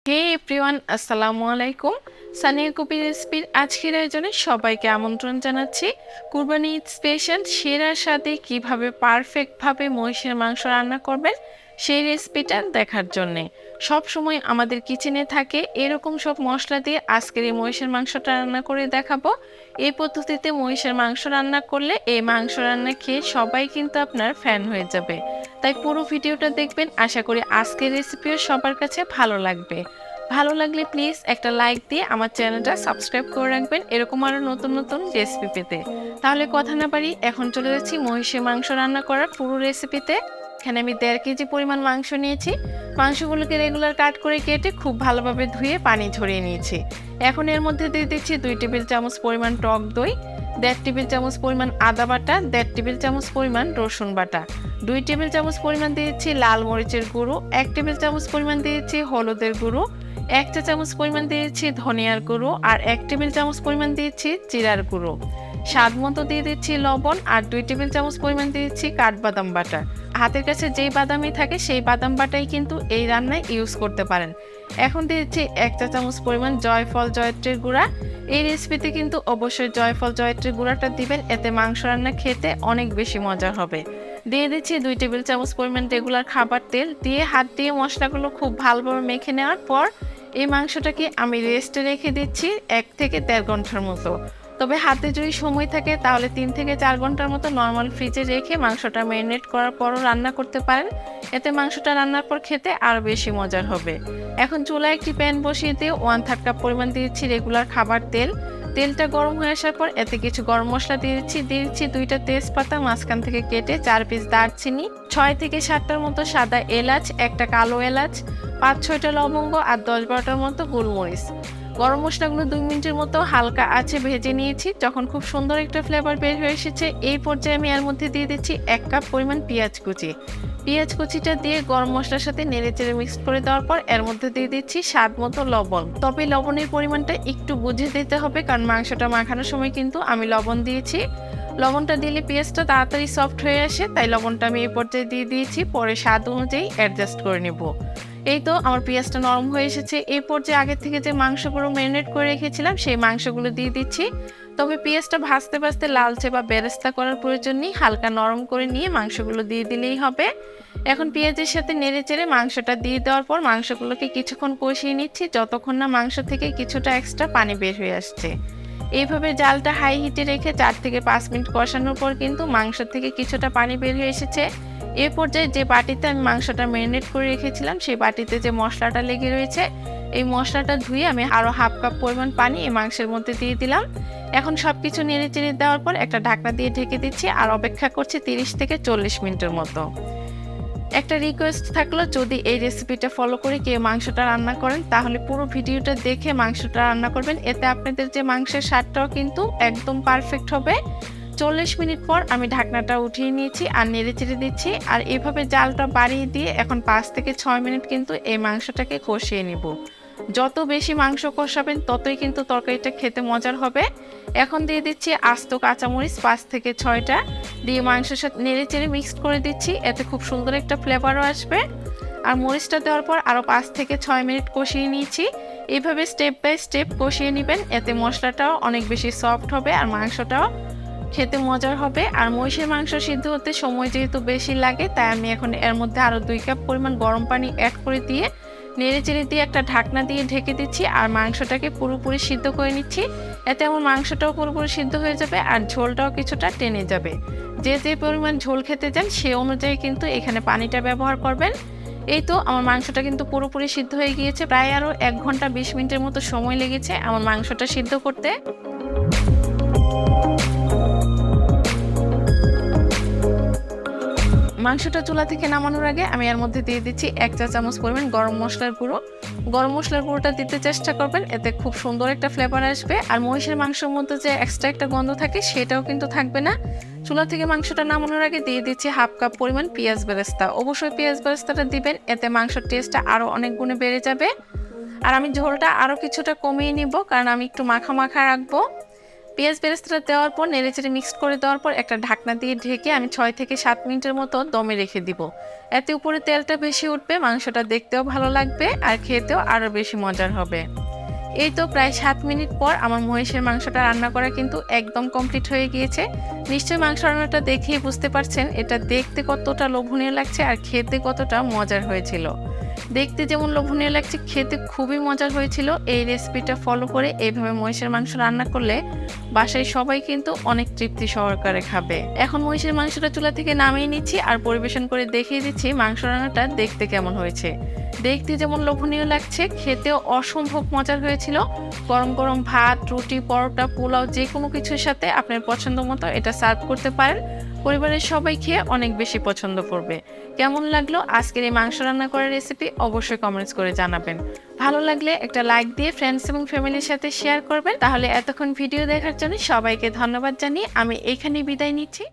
হে everyone, আসসালামু আলাইকুম। সানিয়া কবির রেসিপির আজকের আয়োজনে সবাইকে আমন্ত্রণ জানাচ্ছি। কুরবানি ঈদ স্পেশাল সেরার সাথে কিভাবে পারফেক্টভাবে মহিষের মাংস রান্না করবেন সেই রেসিপিটা দেখার জন্যে। সব সময় আমাদের কিচেনে থাকে এরকম সব মশলা দিয়ে আজকের এই মহিষের মাংসটা রান্না করে দেখাবো। এই পদ্ধতিতে মহিষের মাংস রান্না করলে এই মাংস রান্না খেয়ে সবাই কিন্তু আপনার ফ্যান হয়ে যাবে। তাই পুরো ভিডিওটা দেখবেন, আশা করি আজকের রেসিপিও সবার কাছে ভালো লাগবে। ভালো লাগলে প্লিজ একটা লাইক দিয়ে আমার চ্যানেলটা সাবস্ক্রাইব করে রাখবেন এরকম আরও নতুন নতুন রেসিপি পেতে। তাহলে কথা না বাড়ি এখন চলে যাচ্ছি মহিষের মাংস রান্না করার পুরো রেসিপিতে। এখানে আমি 1.5 কেজি পরিমাণ মাংস নিয়েছি। মাংসগুলোকে রেগুলার কাট করে কেটে খুব ভালোভাবে ধুয়ে পানি ঝরিয়ে নিয়েছি। এখন এর মধ্যে দিয়ে দিচ্ছি 2 টেবিল চামচ পরিমাণ টক দই, 1.5 টেবিল চামচ পরিমাণ আদা বাটা, 1.5 টেবিল চামচ পরিমাণ রসুন বাটা, 2 টেবিল চামচ পরিমাণ দিয়েছি লাল মরিচের গুঁড়ো, 1 টেবিল চামচ পরিমাণ দিয়েছি হলুদের গুঁড়ো, 1 চা চামচ পরিমাণ দিয়েছি ধনিয়ার গুঁড়ো আর 1 টেবিল চামচ পরিমাণ দিয়েছি জিরার গুঁড়ো। স্বাদ মতো দিয়ে দিচ্ছি লবণ আর 2 টেবিল চামচ পরিমাণ দিয়েছি কাঠবাদাম বাটা। হাতের কাছে যেই বাদামই থাকে সেই বাদাম বাটাই কিন্তু এই রান্নায় ইউজ করতে পারেন। এখন দিয়েছি 1 চা চামচ পরিমাণ জয়ফল জয়ত্রীর গুঁড়া। এই রেসিপিতে কিন্তু অবশ্যই জয়ফল জয়ত্রীর গুঁড়াটা দিবেন, এতে মাংস রান্না খেতে অনেক বেশি মজা হবে। দিয়ে দিচ্ছি 2 টেবিল চামচ পরিমাণ রেগুলার খাবার তেল। দিয়ে হাত দিয়ে মশলাগুলো খুব ভালোভাবে মেখে নেওয়ার পর এই মাংসটাকে আমি রেস্টে রেখে দিচ্ছি 1 থেকে 1.5 ঘন্টার মতো। তবে হাতে যদি সময় থাকে তাহলে 3 থেকে 4 ঘন্টার মতো নর্মাল ফ্রিজে রেখে মাংসটা ম্যারিনেট করার পরও রান্না করতে পারেন। এতে মাংসটা রান্নার পর খেতে আরও বেশি মজার হবে। এখন চুলায় একটি প্যান বসিয়ে দিয়ে 1/3 কাপ পরিমাণ দিয়েছি রেগুলার খাবার তেল। তেলটা গরম হয়ে আসার পর এতে কিছু গরম মশলা দিয়ে দিচ্ছি 2টা তেজপাতা মাঝখান থেকে কেটে, 4 পিস দারচিনি, 6 থেকে 7টার মতো সাদা এলাচ, একটা কালো এলাচ, 5-6টা লবঙ্গ আর 10-12টার মতো গোলমরিচ। গরম মশলাগুলো 2 মিনিটের মতো হালকা আঁচে ভেজে নিয়েছি। যখন খুব সুন্দর একটা ফ্লেভার বের হয়ে এসেছে এই পর্যায়ে আমি এর মধ্যে দিয়ে দিচ্ছি 1 কাপ পরিমাণ পেঁয়াজ কুচি। পেঁয়াজ কুচিটা দিয়ে গরম মশলার সাথে নেড়েচেড়ে মিক্স করে দেওয়ার পর এর মধ্যে দিয়ে দিচ্ছি স্বাদ মতো লবণ। তবে লবণের পরিমাণটা একটু বুঝে দিতে হবে, কারণ মাংসটা মাখানোর সময় কিন্তু আমি লবণ দিয়েছি। লবণটা দিলে পেঁয়াজটা তাড়াতাড়ি সফট হয়ে আসে, তাই লবণটা আমি এই পর্যায়ে দিয়ে দিয়েছি। পরে স্বাদ অনুযায়ী অ্যাডজাস্ট করে নেব। এই তো আমার পেঁয়াজটা নরম হয়ে এসেছে। এই পর্যায়ে আগে থেকে যে মাংসগুলো ম্যারিনেট করে রেখেছিলাম সেই মাংসগুলো দিয়ে দিচ্ছি। তবে পেঁয়াজটা ভাজতে ভাজতে লালচে বা বেরেস্তা করার প্রয়োজন নেই, হালকা নরম করে নিয়ে মাংসগুলো দিয়ে দিলেই হবে। এখন পেঁয়াজের সাথে নেড়েচেড়ে মাংসটা দিয়ে দেওয়ার পর মাংসগুলোকে কিছুক্ষণ কষিয়ে নিচ্ছি, যতক্ষণ না মাংস থেকে কিছুটা এক্সট্রা পানি বের হয়ে আসছে। এইভাবে জালটা হাই হিটে রেখে 4 থেকে 5 মিনিট কষানোর পর কিন্তু মাংস থেকে কিছুটা পানি বের হয়ে এসেছে। এ পর্যায়ে যে বাটিতে আমি মাংসটা ম্যারিনেট করে রেখেছিলাম সেই বাটিতে যে মশলাটা লেগে রয়েছে এই মশলাটা ধুয়ে আমি আরও 1/2 কাপ পরিমাণ পানি এই মাংসের মধ্যে দিয়ে দিলাম। এখন সবকিছু নেড়ে চেড়ে দেওয়ার পর একটা ঢাকনা দিয়ে ঢেকে দিচ্ছি আর অপেক্ষা করছি 30 থেকে 40 মিনিটের মতো। একটা রিকোয়েস্ট থাকলো, যদি এই রেসিপিটা ফলো করে কেউ মাংসটা রান্না করেন তাহলে পুরো ভিডিওটা দেখে মাংসটা রান্না করবেন, এতে আপনাদের যে মাংসের স্বাদটাও কিন্তু একদম পারফেক্ট হবে। 40 মিনিট পর আমি ঢাকনাটা উঠিয়ে নিয়েছি আর নেড়ে চেড়ে দিচ্ছি। আর এভাবে জালটা বাড়িয়ে দিয়ে এখন 5 থেকে 6 মিনিট কিন্তু এই মাংসটাকে কষিয়ে নেব। যত বেশি মাংস কষাবেন ততই কিন্তু তরকারিটা খেতে মজার হবে। এখন দিয়ে দিচ্ছি আস্ত কাঁচামরিচ 5 থেকে 6টা, দিয়ে মাংসের সাথে নেড়ে চেড়ে মিক্সড করে দিচ্ছি, এতে খুব সুন্দর একটা ফ্লেভারও আসবে। আর মরিচটা দেওয়ার পর আরও 5 থেকে 6 মিনিট কষিয়ে নিয়েছি। এইভাবে স্টেপ বাই স্টেপ কষিয়ে নেবেন, এতে মশলাটাও অনেক বেশি সফট হবে আর মাংসটাও খেতে মজার হবে। আর মহিষের মাংস সিদ্ধ হতে সময় যেহেতু বেশি লাগে তাই আমি এখন এর মধ্যে আরও 2 কাপ পরিমাণ গরম পানি অ্যাড করে দিয়ে নেড়ে চেড়ে দিয়ে একটা ঢাকনা দিয়ে ঢেকে দিচ্ছি আর মাংসটাকে পুরোপুরি সিদ্ধ করে নিচ্ছি। এতে আমার মাংসটাও পুরোপুরি সিদ্ধ হয়ে যাবে আর ঝোলটাও কিছুটা টেনে যাবে। যে যে পরিমাণ ঝোল খেতে চান সে অনুযায়ী কিন্তু এখানে পানিটা ব্যবহার করবেন। এই তো আমার মাংসটা কিন্তু পুরোপুরি সিদ্ধ হয়ে গিয়েছে, প্রায় আরও 1 ঘন্টা 20 মিনিটের মতো সময় লেগেছে আমার মাংসটা সিদ্ধ করতে। মাংসটা চুলা থেকে নামানোর আগে আমি এর মধ্যে দিয়ে দিচ্ছি 1 চা চামচ পরিমাণ গরম মশলার গুঁড়ো। গরম মশলার গুঁড়োটা দিতে চেষ্টা করবেন, এতে খুব সুন্দর একটা ফ্লেভার আসবে। আর মহিষের মাংসের মধ্যে যে এক্সট্রা একটা গন্ধ থাকে সেটাও কিন্তু থাকবে না। চুলা থেকে মাংসটা নামানোর আগে দিয়ে দিচ্ছি 1/2 কাপ পরিমাণ পেঁয়াজ বেরেস্তা। অবশ্যই পেঁয়াজ বেরেস্তাটা দিবেন, এতে মাংসের টেস্টটা আরও অনেক গুণে বেড়ে যাবে। আর আমি ঝোলটা আরও কিছুটা কমিয়ে নিব, কারণ আমি একটু মাখা মাখা রাখবো। পেঁয়াজ বেরেস্তাটা দেওয়ার পর নেড়েচেড়ে মিক্সড করে দেওয়ার পর একটা ঢাকনা দিয়ে ঢেকে আমি 6 থেকে 7 মিনিটের মতো দমে রেখে দিব। এতে উপরে তেলটা বেশি উঠবে, মাংসটা দেখতেও ভালো লাগবে আর খেতেও আরও বেশি মজার হবে। এই তো প্রায় 7 মিনিট পর আমার মহিষের মাংসটা রান্না করা কিন্তু একদম কমপ্লিট হয়ে গিয়েছে। নিশ্চয়ই মাংস রান্নাটা দেখেই বুঝতে পারছেন এটা দেখতে কতটা লোভনীয় লাগছে আর খেতে কতটা মজার হয়েছিল। দেখতে যেমন লোভনীয় লাগছে, খেতে খুবই মজার হয়েছিল। এই রেসিপিটা ফলো করে এইভাবে মহিষের মাংস রান্না করলে বাসায় সবাই কিন্তু অনেক তৃপ্তি সহকারে খাবে। এখন মহিষের মাংসটা চুলা থেকে নামিয়ে নিচ্ছি আর পরিবেশন করে দেখিয়ে দিচ্ছি মাংস রান্নাটা দেখতে কেমন হয়েছে। দেখতে যেমন লোভনীয় লাগছে, খেতেও অসম্ভব মজার হয়েছিল। গরম গরম ভাত, রুটি, পরোটা, পোলাও যে কোনো কিছুর সাথে আপনার পছন্দ মতো এটা সার্ভ করতে পারেন। পরিবারের সবাই খেয়ে অনেক বেশি পছন্দ করবে। কেমন লাগলো আজকের এই মাংস রান্না করার রেসিপি অবশ্যই কমেন্টস করে জানাবেন। ভালো লাগলে একটা লাইক দিয়ে ফ্রেন্ডস এবং ফ্যামিলির সাথে শেয়ার করবেন। তাহলে এতক্ষণ ভিডিও দেখার জন্য সবাইকে ধন্যবাদ জানিয়ে আমি এখানেই বিদায় নিচ্ছি।